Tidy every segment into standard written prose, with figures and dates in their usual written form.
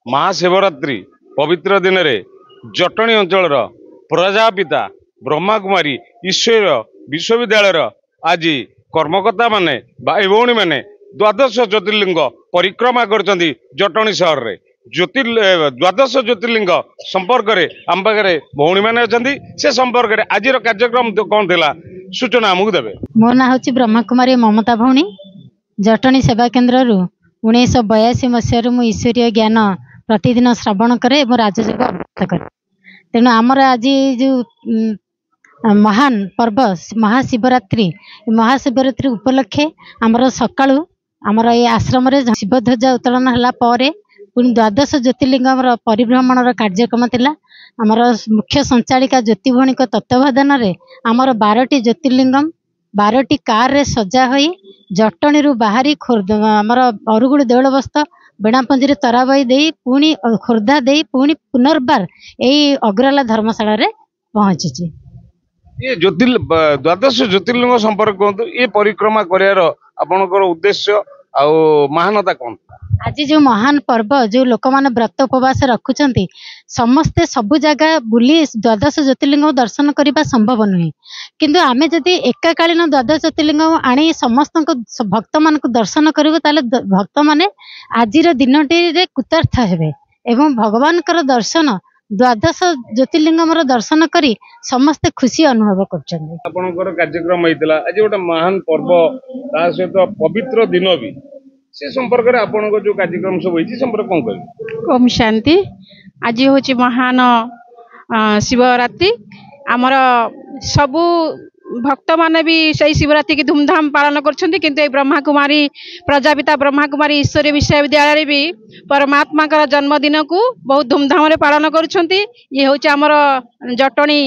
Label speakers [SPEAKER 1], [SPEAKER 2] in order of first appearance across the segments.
[SPEAKER 1] महाशिवरात्रि पवित्र दिन रे जटणी अंचल प्रजापिता ब्रह्माकुमारी ईश्वर विश्वविद्यालय आज कर्मकर्ता माने भाई भौणी माने द्वादश ज्योतिर्लिंग परिक्रमा करछंती जटणी सहर रे द्वादश ज्योतिर्लिंग संपर्क में आम पाखे भौणी मैंने अच्छा से संपर्क में आज कार्यक्रम कौन थिला सूचना आमको देवे।
[SPEAKER 2] मो ना हूँ ब्रह्माकुमारी ममता भौणी जटणी सेवा केन्द्र 1982 मसीह मु ईश्वरीय ज्ञान प्रतिदिन श्रवण करे राजयोग अभ्यास करे। तेणु आमर आज जो महान पर्व महाशिवरात्रि उपलक्षे आमर सकाळु आमर ये आश्रम शिव ध्वजा उत्तोलन होला परे पुणी द्वादश ज्योतिर्लिंग परिभ्रमण कार्यक्रम थिला। आमर मुख्य संचालिका ज्योति भौणी तत्वावधान रे आमर 12टी ज्योतिर्लिंगम 12टी कार रे सजा होई जटणी बाहरी आमर अरुगुड़ देउल बस्त बेणापंजी तराबाई दे पुणी खोर्धा दे पुणी पुनर्बार यही अग्राला धर्मशाला रे पहुंची।
[SPEAKER 1] ये द्वादश ज्योतिर्लिंग संपर्क कहतु ये परिक्रमा करार आपनकर उद्देश्य आ महानता कौन?
[SPEAKER 2] आज जो महान पर्व जो लोक मैंने व्रत उपवास रखुचंती समस्ते सबु जगह बुली द्वादश ज्योतिर्लिंग दर्शन करने संभव नुहे किंतु आमे जदि एकाकालीन द्वादश ज्योतिर्लिंग आनी समस्त भक्त मान दर्शन करूँ भक्त माने आज दिन कृतार्थ हेबे एवं भगवान दर्शन द्वादश ज्योतिर्लिंग दर्शन करी समस्ते खुशी अनुभव कर
[SPEAKER 1] कार्यक्रम आज गोटे महान पर्व ता सहित पवित्र दिन भी से संपर्क में आपण जो कार्यक्रम सब होई संपर्क कौन कह?
[SPEAKER 3] ओम शांति। आज हूँ महान शिवरात्रि आमर सबू भक्त माने भी सही शिवरात्रि की धूमधाम पालन कर ब्रह्मा कुमारी प्रजापिता ब्रह्मा कुमारी ईश्वरी विश्वविद्यालय भी परमात्मा का जन्मदिन को बहुत धूमधाम रे पालन कर। ये हूँ आमर जटणी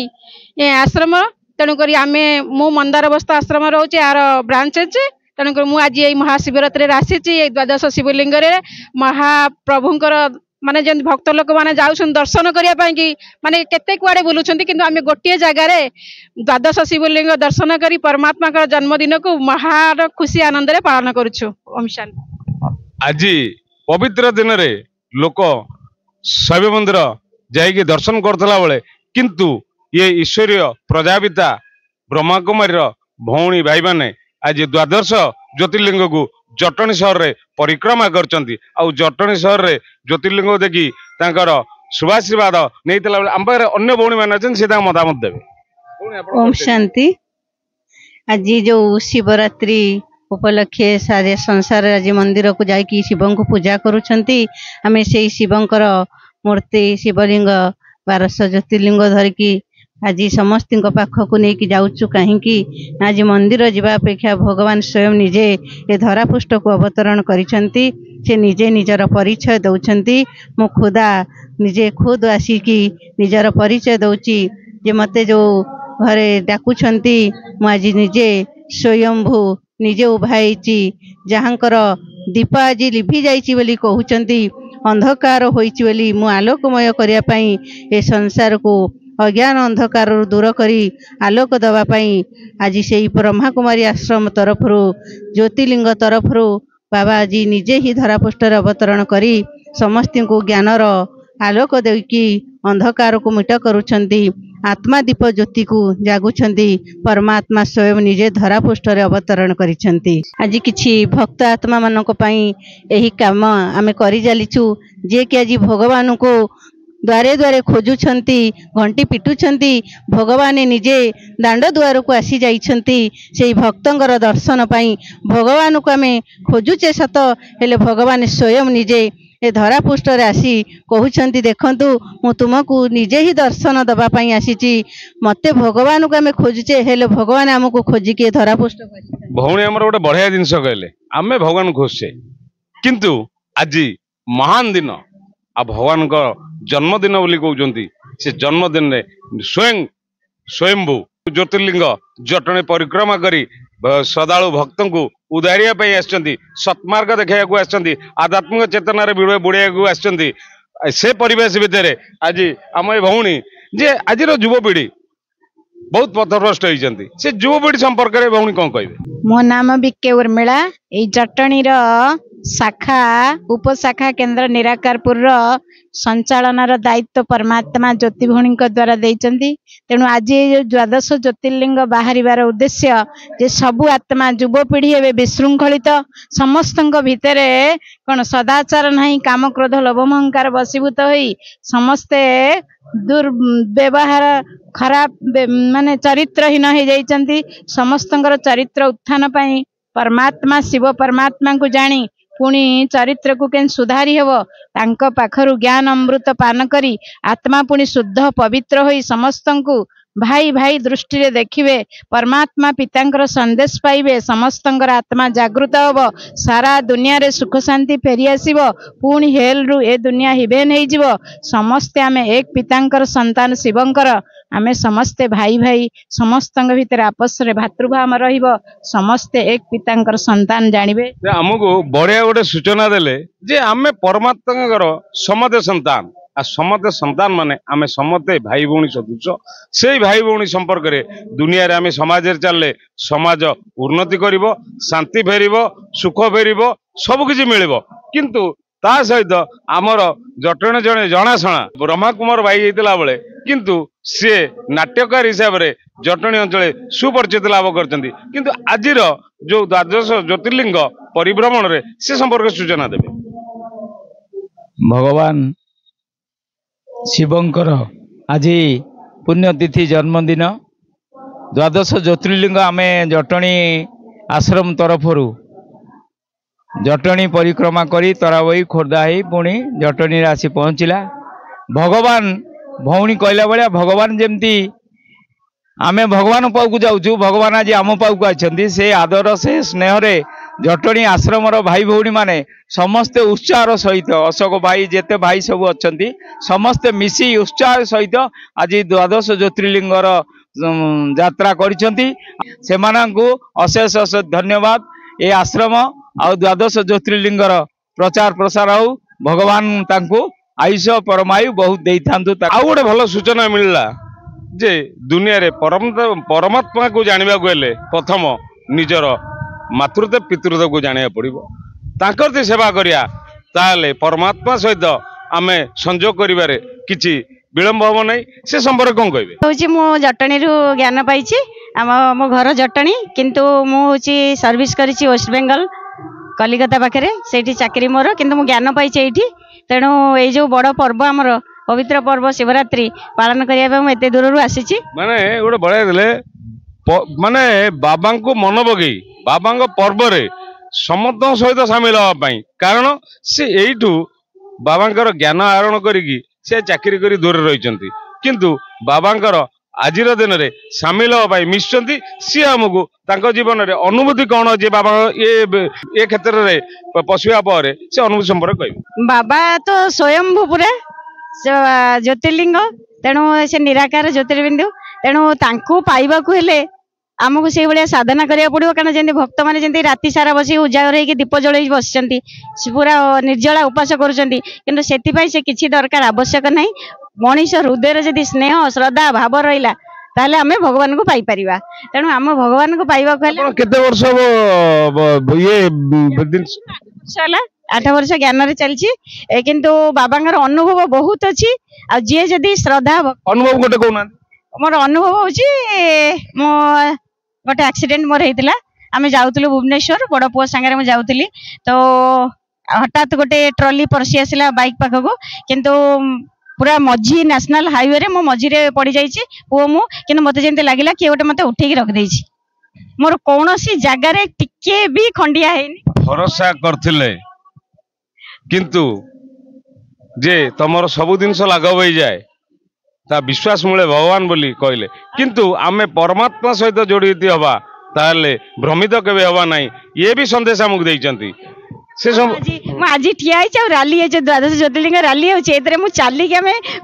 [SPEAKER 3] आश्रम तेणुक आम मु मंदार बस्ता आश्रम रोचे यार ब्रांच अच्छे तेणुक मुझे आज यही महाशिवरात्रि आसी द्वादश शिवलिंग महाप्रभुंर माने जन भक्त लोक मैंने जाऊँ दर्शन करने कि माने केते कुआड़े बुलूं कि आम गोटे जगार द्वादश शिवलिंग दर्शन कर परमात्मा का जन्मदिन को महा खुशी आनंद रे पालन करुछु। ओम शांति।
[SPEAKER 1] आज पवित्र दिन रे लोक शैव मंदिर जाइए दर्शन करथला बेले किंतु ये ईश्वरीय प्रजापिता ब्रह्मा कुमारी भौणी भाई माने आज द्वादश ज्योतिर्लिंग को जटणी सहर रे परिक्रमा करचंती आ जटणी सहर रे ज्योतिर्लिंग देखी तांकर शुभाशीर्वाद नैतला बेले आम पाखे अन्य भौणी माने अछन से मतामत देवे।
[SPEAKER 4] ओम शांति। आज जो शिवरात्रि उपलक्षे सारे संसार आज मंदिर को जाकि शिव को पूजा करुछंती आमे से शिवंकर मूर्ति शिवलिंग 1200 ज्योतिर्लिंग धरिकी आज समस्त पाखक नहीं जाऊँ कहीं आज मंदिर जावा अपेक्षा भगवान स्वयं निजे ये धरापृष्ठ को अवतरण करिसेंती से निजे निजर परिचय दौरान मो खुदा निजे खुद आसिकी निजर परिचय दौची जे मते जो घरे डाकुछंती मु आज निजे स्वयंभू निजे उभाईची जहाँकर दीप आज लिभि जाइछि बोली कहउचंती अंधकार होइछि बोली मु आलोकमय करिया पई ए संसार को अज्ञान अंधकार दूर करी आलोक दवापाई आज से ब्रह्मा कुमारी आश्रम तरफ ज्योतिर्लिंग तरफ बाबा आज निजे ही धरापृष्ठ अवतरण करी समस्त को ज्ञानर आलोक देकी अंधकार को मिट करुछंती आत्मा दीप ज्योति को जागुछंती परमात्मा स्वयं निजे धरापृष्ठ अवतरण करिछंती। आज किछि भक्त आत्मा मानक पई एही काम आमे करि जालिछु जे कि आज भगवान को द्वारे द्वारे खोजुछंती घंटी पिटुछंती भगवान निजे दांड द्वार को आसी जाइछंती से भक्तंगर दर्शन पाई भगवान को आमे खोजुचे सत हेले भगवान स्वयं निजे ए धरापृष्ठ आसी कहउछंती देखंतु मु तुमको निजे ही दर्शन दबा पाई आसीची मते भगवान को आमे खोजुचे हेले भगवान हमको खोजिके धरापृष्ठ
[SPEAKER 1] भौणी हमर गोटे बढ़िया जिंस कहले आमे भगवान खोजसे किंतु आज महान दिन आ भगवान का जन्मदिन बोली कहते से जन्मदिन रे स्वयंभू ज्योतिर्लिंग जटणी परिक्रमा करी श्रद्धालु भक्त को उदारिया सत्मार्ग देखा आध्यात्मिक चेतना बुड़िया से परिवेश भितर आज आम भौणी जे आज युवपीढ़ी बहुत पथभ्रष्ट होती से युवपीढ़ी संपर्क में भौणी कौन कहे?
[SPEAKER 3] मो नाम बिके उर्मिला जटणी शाखा उपशाखा केन्द्र निराकारपुर संचालनार दायित्व परमात्मा ज्योति भौणी द्वारा देइचंती। तेणु आज ये द्वादश ज्योतिर्लिंग बाहर उद्देश्य जे सबु आत्मा युवपीढ़ी ए विशृंखलित समस्त भितर कौन सदाचार नहीं काम क्रोध लोभमहंकार वशीभूत होई समस्ते दुर्व्यवहार खराब माने चरित्रहीन हो जाइचंती। समस्तंकर चरित्र उत्थान पाई परमात्मा शिव परमात्मा को जानी पुणी चरित्र को केन सुधारी हेबो तांको पाखरु ज्ञान अमृत पान करी आत्मा पुणी शुद्ध पवित्र होई समस्तंकु भाई भाई दृष्टि रे देखिबे परमात्मा पितांकर संदेश पाइबे समस्तंकर आत्मा जागृत होबो सारा दुनिया रे सुख शांति फेरी आसीबो पुणी हेल रु ए दुनिया हिबेन हेई जिवो समस्ते आमे एक पितांकर संतान शिवंकर आमे समस्ते भाई भाई समस्तंग भितर आपस रे भातृभाव रहिबो समस्ते एक पितांकर संतान जानिबे।
[SPEAKER 1] हमको बढ़िया गोटे सूचना देले जे आमे परमात्मा समते संतान आ समते संतान माने आमे समते भाई भौणी सदृश से भाई भौणी संपर्क रे दुनिया रे आमे समाज रे चलले समाज उन्नति करिवो शांति फेरिवो सुख फेरिवो सब किछि मिलिवो किंतु ता सहित आमर जटणे जणे जनाशणा ब्रह्मा कुमार भाई हेतिला बेले किंतु सी नाट्यकार हिसाब से जटणी अंचल सुपरिचित लाभ करछंती किंतु आजिर जो द्वादश ज्योतिर्लिंग परिभ्रमण रे से संपर्क सूचना देबे।
[SPEAKER 5] भगवान शिवंकर आज पुण्यतिथि जन्मदिन द्वादश ज्योतिर्लिंग आमे जटणी आश्रम तरफरु जटणी परिक्रमा करी तराबई खोर्धा ही पुणी जटणी आसी पहुँचला। भगवान भौणी कहला भाया भगवान जमती आमे भगवान पाऊ जाऊँ भगवान आज आम पाऊ आछंती से आदर से स्नेह रे जटणी आश्रमर भाई भौणी माने समस्ते उत्साह सहित अशोक भाई जेते भाई सब अच्छंती समस्ते मिसी उत्साह सहित आज द्वादश ज्योतिर्लिंगर यात्रा करिसंती सेमानंकु अशेष अशेष धन्यवाद। ए आश्रम आ द्वादश ज्योतिर्लिंगर प्रचार प्रसार हो भगवान तांको आयुष परमायु बहुत दे था।
[SPEAKER 1] आ गोटे भल सूचना मिलला जे दुनिया रे परमात्मा को जानिबा को हेले प्रथम निजर मातृत्व पितृत्व को जानिया पड़िबो तांकर सेवा करिया ताले परमात्मा सहित आमे संजोग करिबारे किछि विलंब हम नहीं से संपर्क कौन कहे
[SPEAKER 4] हूँ मु जटणी ज्ञान पाई मो घर जटणी किंतु मुझे सर्विस करी वेस्ट बेंगल कलिकता पाखे से चाकरी मोर किंतु मु ज्ञान पाई तेणु ये जो बड़ पर्व आमर पवित्र पर्व शिवरात्रि पालन करने एत दूर आसी
[SPEAKER 1] माने गोटे बढ़िया देले माने बाबा को मन पकई बाबा पर्व रे समस्त सहित सामिल होगापाई कारण से यू बाबा ज्ञान आहरण करी से चाकरी करी दूर रही किंतु बाबांकर आजिर दिन में सामिल होगापाई मिशुंती सी आमको तांको जीवन रे अनुभूति कौन अच्छे बाबा ये क्षेत्र में पशुआ पर से अनुभूति संपर्क कह
[SPEAKER 4] बाबा तो स्वयंभू पूरा ज्योतिर्लिंग तेणु से निराकार ज्योतिर्बिंदु तेणु तांको पाइबा को हेले आमको से भाया साधना करिया पड़ो कारण जमी भक्त मैंने जमी राति सारा बस उजागर होगी दीप जल बस पूरा निर्जला उपास करुँच से किसी दरकार आवश्यक नहीं मनीष हृदय जदि स्नेह श्रद्धा भाव रहा ताले आमे भगवान को पाई परिबा तेणु आम भगवान को पाइबा को
[SPEAKER 1] केते वर्ष
[SPEAKER 4] ये 8 वर्ष ज्ञान रे चलछि किंतु बाबांगर अनुभव बहुत अच्छी आ जे जदि श्रद्धा
[SPEAKER 1] अनुभव गोटे कहना
[SPEAKER 4] मोर अनुभव होची मो गोटे एक्सीडेंट मोर हेतिला आमे जाउतलु भुवनेश्वर बड़ पुआ संगे में जाउतली तो हठात गोटे ट्रॉली परसी आसिला बाइक पाखको किंतु पूरा मझी नेशनल हाईवे रे मो मझी रे पड़ी जाइछि पुओ मु किंतु मते जेंते लागिला कि गोटे मते उठेकी रख देछि मोर कोनोसी जगह रे टिके भी खंडिया हेनी
[SPEAKER 1] भरोसा करथिले किंतु जे तमर सब जिनस लागव हो जाए ता विश्वास मिले भगवान बोली कहले किंतु आमे परमात्मा सहित जोड़ित हवा ताले भ्रमित केबे हवा नहीं ये भी संदेश हमक देइचंती से
[SPEAKER 4] आज ठिया रैली है द्वादश ज्योतिर्लिंग रैली हो चलिक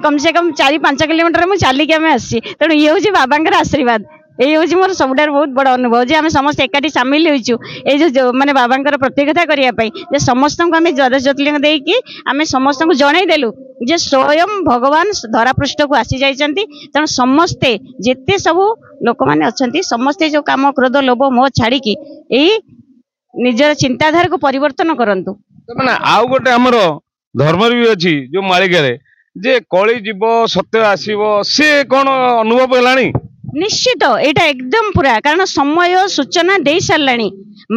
[SPEAKER 4] कम से कम 4-5 किलोमीटर मुझे चलिक आसी तेणु ये हूँ बाबा आशीर्वाद ये हूँ मोर सब बहुत बड़ अनुभव जे आम समस्त एकाठी सामिल होइछु ए जो माने बाबांकर प्रतियोगिता करने समस्त को आम द्वादश ज्योतिर्लिंग देकी आम समस्त को जन देलु जे स्वयं भगवान धरापृष्ठ को आसी जाइछंती तेणु समस्ते जेते सब लोक मैंने अच्छा समस्ते जो काम क्रोध लोभ मोह छाड़ी निजर चिंताधारा को परिवर्तन करंतु।
[SPEAKER 1] ମାନେ ଆଉ ଗୋଟେ ଆମର ଧର୍ମରେ ବି ଅଛି ଯୋଉ ମାଳିକାରେ ଯେ କଳି ଯିବ ସତ୍ୟ ଆସିବ ସେ କଣ ଅନୁଭବ ହେଲାଣି?
[SPEAKER 6] ନିଶ୍ଚିତ ଏଇଟା ଏକଦମ ପୁରା, କାରଣ ସମୟ ସୂଚନା ଦେଇ ସାରିଲାଣି।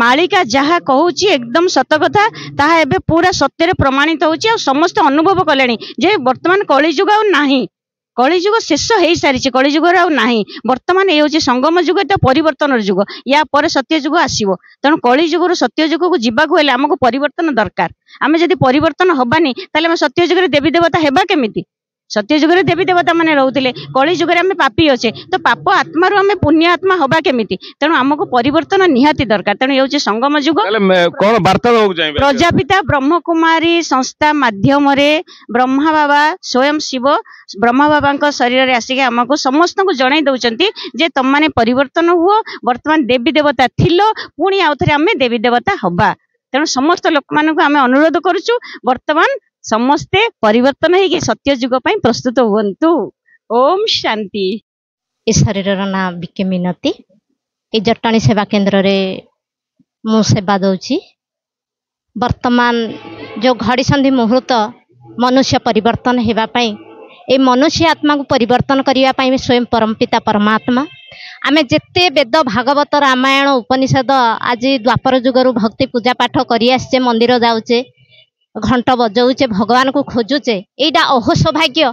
[SPEAKER 6] ମାଳିକା ଯାହା କହୁଛି ଏକଦମ ସତ କଥା, ତାହା ଏବେ ପୁରା ସତ୍ୟରେ ପ୍ରମାଣିତ ହଉଛି ଆଉ ସମସ୍ତେ ଅନୁଭବ କଲେଣି ଯେ ବର୍ତ୍ତମାନ କଳିଯୁଗ ଆଉ ନାହିଁ, କଳିଯୁଗ ଶେଷ ହେଇସାରିଛି, କଳିଯୁଗର ଆଉ ନାହିଁ। ବର୍ତ୍ତମାନ ଏ ହଉଛି ସଙ୍ଗମ ଯୁଗ, ଏଟା ପରିବର୍ତ୍ତନର ଯୁଗ, ୟା ପରେ ସତ୍ୟ ଯୁଗ ଆସିବ। ତେଣୁ କଳିଯୁଗରୁ ସତ୍ୟ ଯୁଗକୁ ଯିବାକୁ ହେଲେ ଆମକୁ ପରିବର୍ତ୍ତନ ଦରକାର। ଆମେ ଯଦି ପରିବର୍ତ୍ତନ ହବାନି ତାହେଲେ ଆମେ ସତ୍ୟ ଯୁଗରେ ଦେବୀ ଦେବତା ହେବା କେମିତି? ସତ୍ୟ ଯୁଗରେ ଦେବୀ ଦେବତା ମାନେ ରହୁଥିଲେ, କଳି ଯୁଗରେ ଆମେ ପାପୀ ଅଛେ, ତ ପାପ ଆତ୍ମାରୁ ଆମେ ପୁଣ୍ୟ ଆତ୍ମା ହବା କେମିତି? ତେଣୁ ଆମକୁ ପରିବର୍ତ୍ତନ ନିହାତି ଦରକାର। ତେଣୁ ଏ ହଉଛି ସଙ୍ଗମ ଯୁଗ।
[SPEAKER 1] କଣ ବାର୍ତ୍ତା ଦେବାକୁ ଚାହିଁବେ?
[SPEAKER 6] ପ୍ରଜାପିତା ବ୍ରହ୍ମକୁମାରୀ ସଂସ୍ଥା ମାଧ୍ୟମରେ ବ୍ରହ୍ମା ବାବା ସ୍ୱୟଂ ଶିବ ବ୍ରହ୍ମା ବାବାଙ୍କ ଶରୀରରେ ଆସିକି ଆମକୁ ସମସ୍ତଙ୍କୁ ଜଣାଇ ଦଉଛନ୍ତି ଯେ ତମମାନେ ପରିବର୍ତ୍ତନ ହୁଅ, ବର୍ତ୍ତମାନ ଦେବୀ ଦେବତା ଥିଲ, ପୁଣି ଆଉ ଥରେ ଆମେ ଦେବୀ ଦେବତା ହବା। ତେଣୁ ସମସ୍ତ ଲୋକମାନଙ୍କୁ ଆମେ ଅନୁରୋଧ କରୁଛୁ ବର୍ତ୍ତମାନ ସମସ୍ତେ ପରିବର୍ତ୍ତନ ହେଇକି ସତ୍ୟ ଯୁଗ ପାଇଁ ପ୍ରସ୍ତୁତ ହୁଅନ୍ତୁ। ଓମ୍ ଶାନ୍ତି।
[SPEAKER 2] ଏ ଶରୀରର ନାଁ ବିକେ ମିନତି। ଏ ଜଟଣୀ ସେବା କେନ୍ଦ୍ରରେ ମୁଁ ସେବା ଦଉଛି। ବର୍ତ୍ତମାନ ଯେଉଁ ଘଡ଼ିସନ୍ଧି ମୁହୂର୍ତ୍ତ ମନୁଷ୍ୟ ପରିବର୍ତ୍ତନ ହେବା ପାଇଁ, ଏ ମନୁଷ୍ୟ ଆତ୍ମାକୁ ପରିବର୍ତ୍ତନ କରିବା ପାଇଁ ସ୍ୱୟଂ ପରମପିତା ପରମାତ୍ମା ଆମେ ଯେତେ ବେଦ ଭାଗବତ ରାମାୟଣ ଉପନିଷଦ ଆଜି ଦ୍ୱାପର ଯୁଗରୁ ଭକ୍ତି ପୂଜା ପାଠ କରି ଆସିଛେ, ମନ୍ଦିର ଯାଉଛେ, ଘଣ୍ଟ ବଜାଉଛେ, ଭଗବାନଙ୍କୁ ଖୋଜୁଛେ, ଏଇଟା ଅହୋ ସୌଭାଗ୍ୟ।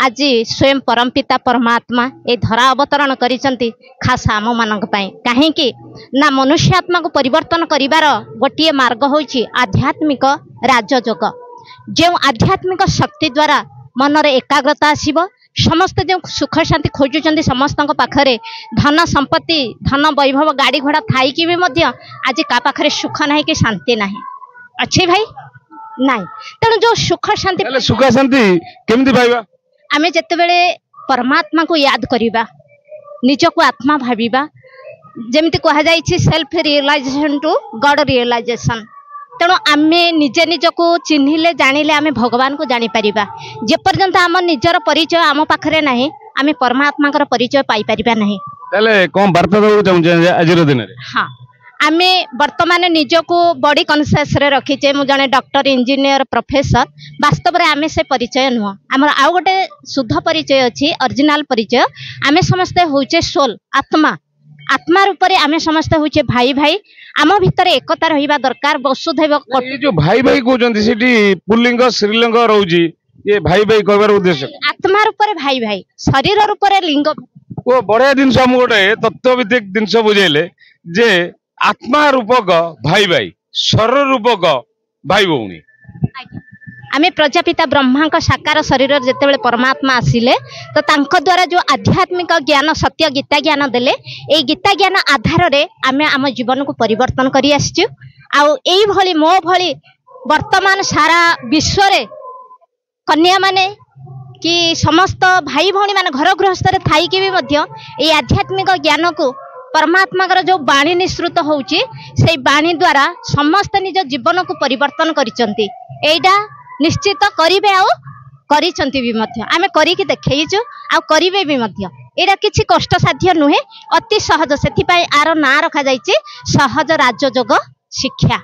[SPEAKER 2] ଆଜି ସ୍ୱୟଂ ପରମପିତା ପରମାତ୍ମା ଏ ଧରା ଅବତରଣ କରିଛନ୍ତି ଖାସ୍ ଆମମାନଙ୍କ ପାଇଁ। କାହିଁକି ନା ମନୁଷ୍ୟ ଆତ୍ମାକୁ ପରିବର୍ତ୍ତନ କରିବାର ଗୋଟିଏ ମାର୍ଗ ହେଉଛି ଆଧ୍ୟାତ୍ମିକ ରାଜଯୋଗ। ଯେଉଁ ଆଧ୍ୟାତ୍ମିକ ଶକ୍ତି ଦ୍ୱାରା ମନରେ ଏକାଗ୍ରତା ଆସିବ, ସମସ୍ତେ ଯେଉଁ ସୁଖ ଶାନ୍ତି ଖୋଜୁଛନ୍ତି, ସମସ୍ତଙ୍କ ପାଖରେ ଧନ ସମ୍ପତ୍ତି ଧନ ବୈଭବ ଗାଡ଼ି ଘୋଡ଼ା ଥାଇକି ବି ମଧ୍ୟ ଆଜି କାହା ପାଖରେ ସୁଖ ନାହିଁ କି ଶାନ୍ତି ନାହିଁ, ଅଛି ଭାଇ? ନାଇଁ। ତେଣୁ ଯେଉଁ ସୁଖ ଶାନ୍ତି
[SPEAKER 1] କେମିତି ପାଇବା?
[SPEAKER 2] ଆମେ ଯେତେବେଳେ ପରମାତ୍ମାକୁ ୟାଦ କରିବା, ନିଜକୁ ଆତ୍ମା ଭାବିବା, ଯେମିତି କୁହାଯାଇଛି ସେଲ୍ଫ ରିଏଲାଇଜେସନ୍ ଟୁ ଗଡ୍ ରିଏଲାଇଜେସନ୍। ତେଣୁ ଆମେ ନିଜେ ନିଜକୁ ଚିହ୍ନିଲେ ଜାଣିଲେ ଆମେ ଭଗବାନଙ୍କୁ ଜାଣିପାରିବା। ଯେପର୍ଯ୍ୟନ୍ତ ଆମ ନିଜର ପରିଚୟ ଆମ ପାଖରେ ନାହିଁ, ଆମେ ପରମାତ୍ମାଙ୍କର ପରିଚୟ ପାଇପାରିବା ନାହିଁ।
[SPEAKER 1] ତାହେଲେ କ'ଣ ବାର୍ତ୍ତା ଦେବାକୁ ଚାହୁଁଛନ୍ତି ଆଜିର ଦିନରେ?
[SPEAKER 2] ହଁ, ଆମେ ବର୍ତ୍ତମାନ ନିଜକୁ ବଡି କନସିୟସରେ ରଖିଛେ। ମୁଁ ଜଣେ ଡକ୍ଟର, ଇଞ୍ଜିନିୟର, ପ୍ରଫେସର, ବାସ୍ତବରେ ଆମେ ସେ ପରିଚୟ ନୁହଁ। ଆମର ଆଉ ଗୋଟେ ଶୁଦ୍ଧ ପରିଚୟ ଅଛି, ଅରିଜିନାଲ ପରିଚୟ। ଆମେ ସମସ୍ତେ ହଉଛେ ସୋଲ, ଆତ୍ମା। ଆତ୍ମା ରୂପରେ ଆମେ ସମସ୍ତେ ହଉଛେ ଭାଇ ଭାଇ। ଆମ ଭିତରେ ଏକତା ରହିବା ଦରକାର। ବସୁଧୈବ
[SPEAKER 1] ଯୋଉ ଭାଇ ଭାଇ କହୁଛନ୍ତି ସେଠି ପୁଲ୍ଲିଙ୍ଗ ସ୍ତ୍ରୀଲିଙ୍ଗ ରହୁଛି, ଏ ଭାଇ ଭାଇ କହିବାର ଉଦ୍ଦେଶ୍ୟ?
[SPEAKER 2] ଆତ୍ମା ରୂପରେ ଭାଇ ଭାଇ, ଶରୀର ରୂପରେ ଲିଙ୍ଗ।
[SPEAKER 1] ଓ ବଢିଆ ଜିନିଷ ଆମକୁ ଗୋଟେ ତତ୍ତ୍ୱଭିତ୍ତିକ ଜିନିଷ ବୁଝେଇଲେ ଯେ ଆତ୍ମା ରୂପକ ଭାଇ ଭାଇ, ଶରୀର ରୂପକ ଭାଇ ଭଉଣୀ।
[SPEAKER 2] ଆମେ ପ୍ରଜାପିତା ବ୍ରହ୍ମାଙ୍କ ସାକାର ଶରୀରରେ ଯେତେବେଳେ ପରମାତ୍ମା ଆସିଲେ, ତ ତାଙ୍କ ଦ୍ୱାରା ଯେଉଁ ଆଧ୍ୟାତ୍ମିକ ଜ୍ଞାନ, ସତ୍ୟ ଗୀତା ଜ୍ଞାନ ଦେଲେ, ଏଇ ଗୀତା ଜ୍ଞାନ ଆଧାରରେ ଆମେ ଆମ ଜୀବନକୁ ପରିବର୍ତ୍ତନ କରି ଆସିଛୁ। ଆଉ ଏଇଭଳି ମୋ ଭଳି ବର୍ତ୍ତମାନ ସାରା ବିଶ୍ୱରେ କନ୍ୟାମାନେ କି ସମସ୍ତ ଭାଇ ଭଉଣୀ ମାନେ ଘର ଗୃହସ୍ଥରେ ଥାଇକି ବି ମଧ୍ୟ ଏଇ ଆଧ୍ୟାତ୍ମିକ ଜ୍ଞାନକୁ, ପରମାତ୍ମାଙ୍କର ଯେଉଁ ବାଣୀ ନିଃସୃତ ହେଉଛି, ସେଇ ବାଣୀ ଦ୍ୱାରା ସମସ୍ତେ ନିଜ ଜୀବନକୁ ପରିବର୍ତ୍ତନ କରିଛନ୍ତି। ଏଇଟା ନିଶ୍ଚିତ କରିବେ ଆଉ କରିଛନ୍ତି ବି ମଧ୍ୟ। ଆମେ କରିକି ଦେଖେଇଛୁ ଆଉ କରିବେ ବି ମଧ୍ୟ। ଏଇଟା କିଛି କଷ୍ଟସାଧ୍ୟ ନୁହେଁ, ଅତି ସହଜ। ସେଥିପାଇଁ ଆର ନାଁ ରଖାଯାଇଛି ସହଜ ରାଜଯୋଗ ଶିକ୍ଷା।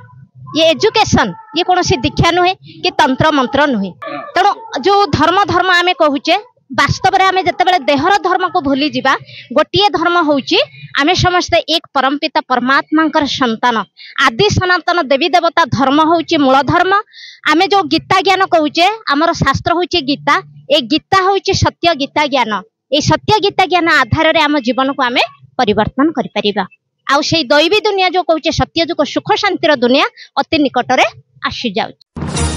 [SPEAKER 2] ये एजुकेशन, ये कौन सी दीक्षा नुहे कि तंत्र मंत्र नुहे। तेणु जो धर्म धर्म आमे कहूचे, वास्तव में आमे जतेबेले देहर धर्म को भूली जिबा, गोटिए धर्म होउची आमे समस्ते एक परमपिता परमात्मांकर संतान, आदि सनातन देवी देवता धर्म होउची मूल धर्म। आमे जो गीता ज्ञान कहूचे, आमर शास्त्र होउची गीता। ए गीता होउची सत्य गीता ज्ञान। ए सत्य गीता ज्ञान आधार रे आम जीवन को आमे परिवर्तन करि परिबा। आउ से दैवी दुनिया जो कहूचे सत्य जुग सुख शांतिर दुनिया अति निकटरे आसी जाउची।